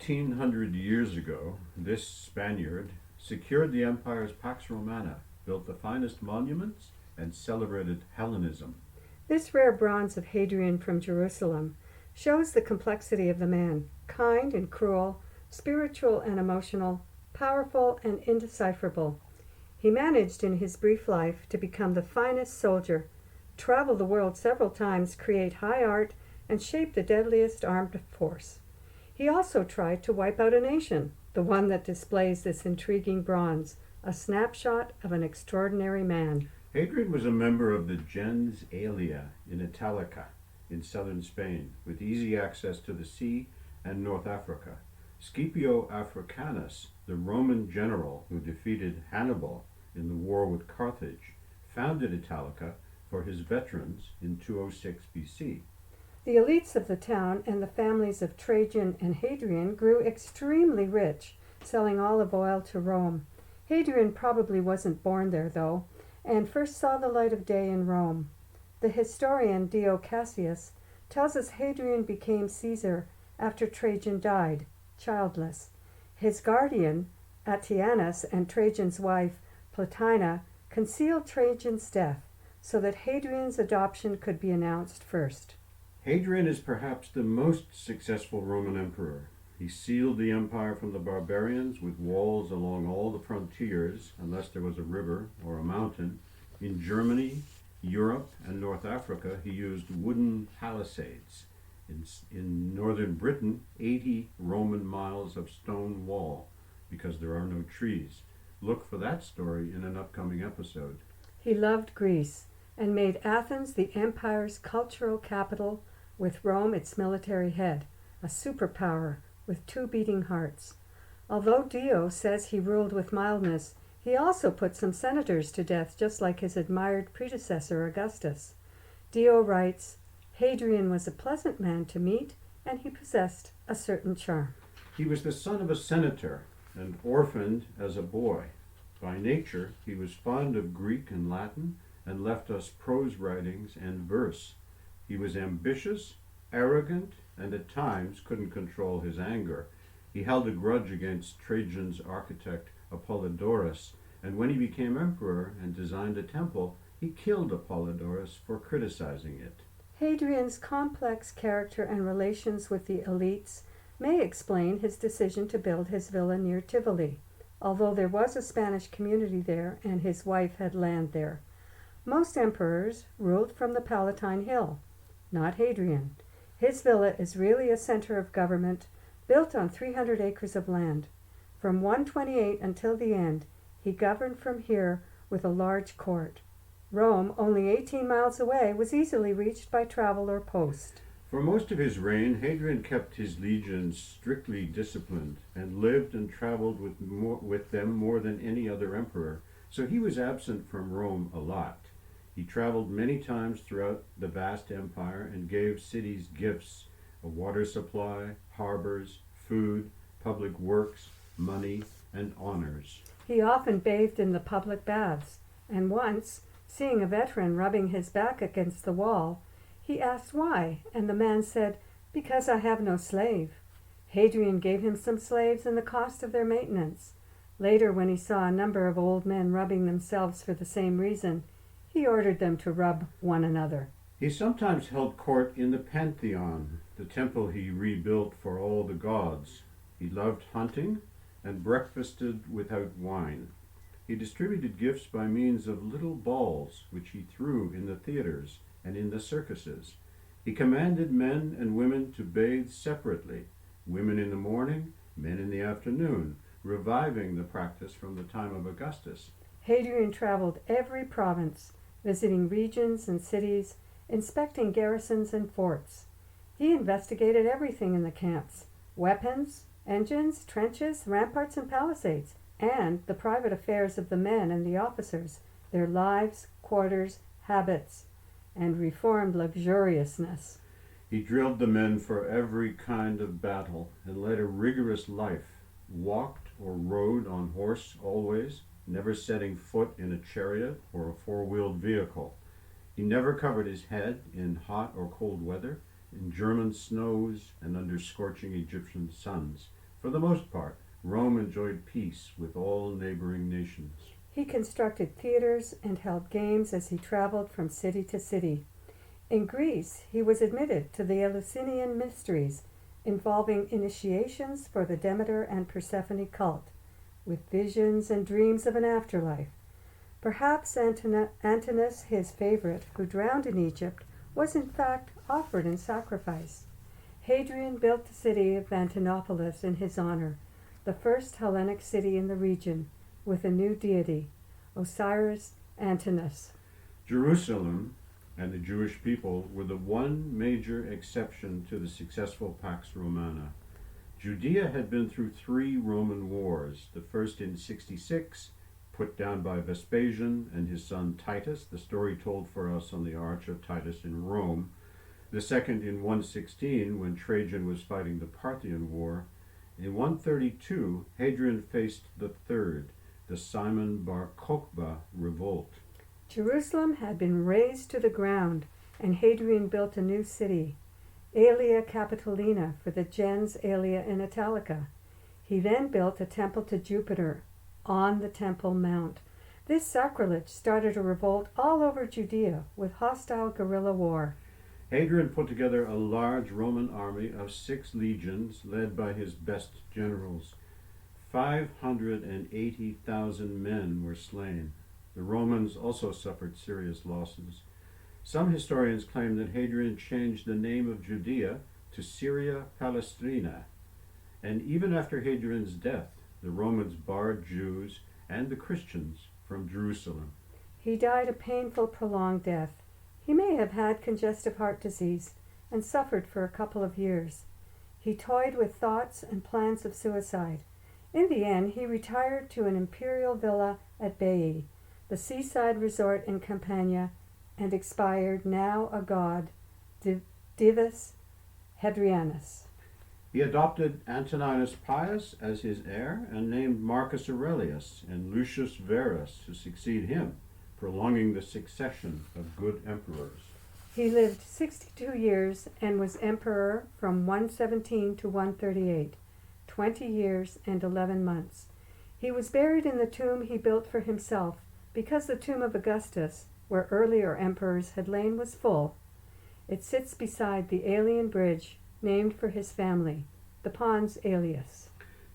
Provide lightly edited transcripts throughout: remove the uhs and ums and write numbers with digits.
1,800 years ago, this Spaniard secured the empire's Pax Romana, built the finest monuments, and celebrated Hellenism. This rare bronze of Hadrian from Jerusalem shows the complexity of the man, kind and cruel, spiritual and emotional, powerful and indecipherable. He managed in his brief life to become the finest soldier, travel the world several times, create high art, and shape the deadliest armed force. He also tried to wipe out a nation, the one that displays this intriguing bronze, a snapshot of an extraordinary man. Hadrian was a member of the gens Aelia in Italica in southern Spain, with easy access to the sea and North Africa. Scipio Africanus, the Roman general who defeated Hannibal in the war with Carthage, founded Italica for his veterans in 206 BC. The elites of the town and the families of Trajan and Hadrian grew extremely rich, selling olive oil to Rome. Hadrian probably wasn't born there, though, and first saw the light of day in Rome. The historian Dio Cassius tells us Hadrian became Caesar after Trajan died, childless. His guardian, Attianus, and Trajan's wife, Plotina, concealed Trajan's death so that Hadrian's adoption could be announced first. Hadrian is perhaps the most successful Roman emperor. He sealed the empire from the barbarians with walls along all the frontiers, unless there was a river or a mountain. In Germany, Europe, and North Africa, he used wooden palisades. In northern Britain, 80 Roman miles of stone wall, because there are no trees. Look for that story in an upcoming episode. He loved Greece and made Athens the empire's cultural capital, with Rome its military head, a superpower with two beating hearts. Although Dio says he ruled with mildness, he also put some senators to death, just like his admired predecessor Augustus. Dio writes, Hadrian was a pleasant man to meet, and he possessed a certain charm. He was the son of a senator and orphaned as a boy. By nature, he was fond of Greek and Latin and left us prose writings and verse. He was ambitious, arrogant, and at times couldn't control his anger. He held a grudge against Trajan's architect Apollodorus, and when he became emperor and designed a temple, he killed Apollodorus for criticizing it. Hadrian's complex character and relations with the elites may explain his decision to build his villa near Tivoli, although there was a Spanish community there and his wife had land there. Most emperors ruled from the Palatine Hill, not Hadrian. His villa is really a center of government, built on 300 acres of land. From 128 until the end, he governed from here with a large court. Rome, only 18 miles away, was easily reached by travel or post. For most of his reign, Hadrian kept his legions strictly disciplined and lived and traveled with them more than any other emperor, so he was absent from Rome a lot. He traveled many times throughout the vast empire and gave cities gifts, a water supply, harbors, food, public works, money, and honors. He often bathed in the public baths, and once, seeing a veteran rubbing his back against the wall, he asked why, and the man said, "Because I have no slave." Hadrian gave him some slaves and the cost of their maintenance. Later, when he saw a number of old men rubbing themselves for the same reason, he ordered them to rub one another. He sometimes held court in the Pantheon, the temple he rebuilt for all the gods. He loved hunting and breakfasted without wine. He distributed gifts by means of little balls, which he threw in the theaters and in the circuses. He commanded men and women to bathe separately, women in the morning, men in the afternoon, reviving the practice from the time of Augustus. Hadrian traveled every province, visiting regions and cities, inspecting garrisons and forts. He investigated everything in the camps: weapons, engines, trenches, ramparts, and palisades, and the private affairs of the men and the officers, their lives, quarters, habits, and reformed luxuriousness. He drilled the men for every kind of battle and led a rigorous life, walked or rode on horse always, never setting foot in a chariot or a four-wheeled vehicle. He never covered his head in hot or cold weather, in German snows and under scorching Egyptian suns. For the most part, Rome enjoyed peace with all neighboring nations. He constructed theaters and held games as he traveled from city to city. In Greece, he was admitted to the Eleusinian mysteries, involving initiations for the Demeter and Persephone cult, with visions and dreams of an afterlife. Perhaps Antinous, his favorite, who drowned in Egypt, was in fact offered in sacrifice. Hadrian built the city of Antinopolis in his honor, the first Hellenic city in the region, with a new deity, Osiris Antinous. Jerusalem and the Jewish people were the one major exception to the successful Pax Romana. Judea had been through 3 Roman wars, the first in 66, put down by Vespasian and his son Titus, the story told for us on the Arch of Titus in Rome, the second in 116 when Trajan was fighting the Parthian War. In 132, Hadrian faced the third, the Simon Bar Kokhba revolt. Jerusalem had been razed to the ground, and Hadrian built a new city, Aelia Capitolina, for the gens Aelia in Italica. He then built a temple to Jupiter on the Temple Mount. This sacrilege started a revolt all over Judea with hostile guerrilla war. Hadrian put together a large Roman army of 6 legions led by his best generals. 580,000 men were slain. The Romans also suffered serious losses. Some historians claim that Hadrian changed the name of Judea to Syria Palestrina, and even after Hadrian's death, the Romans barred Jews and the Christians from Jerusalem. He died a painful, prolonged death. He may have had congestive heart disease and suffered for a couple of years. He toyed with thoughts and plans of suicide. In the end, he retired to an imperial villa at Baiae, the seaside resort in Campania, and expired, now a god, Divus Hadrianus. He adopted Antoninus Pius as his heir and named Marcus Aurelius and Lucius Verus to succeed him, prolonging the succession of good emperors. He lived 62 years and was emperor from 117 to 138, 20 years and 11 months. He was buried in the tomb he built for himself, because the tomb of Augustus, where earlier emperors had lain, was full. It sits beside the Aeolian Bridge, named for his family, the Pons Aelius.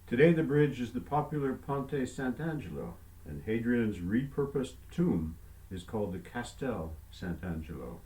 Today the bridge is the popular Ponte Sant'Angelo, and Hadrian's repurposed tomb is called the Castel Sant'Angelo.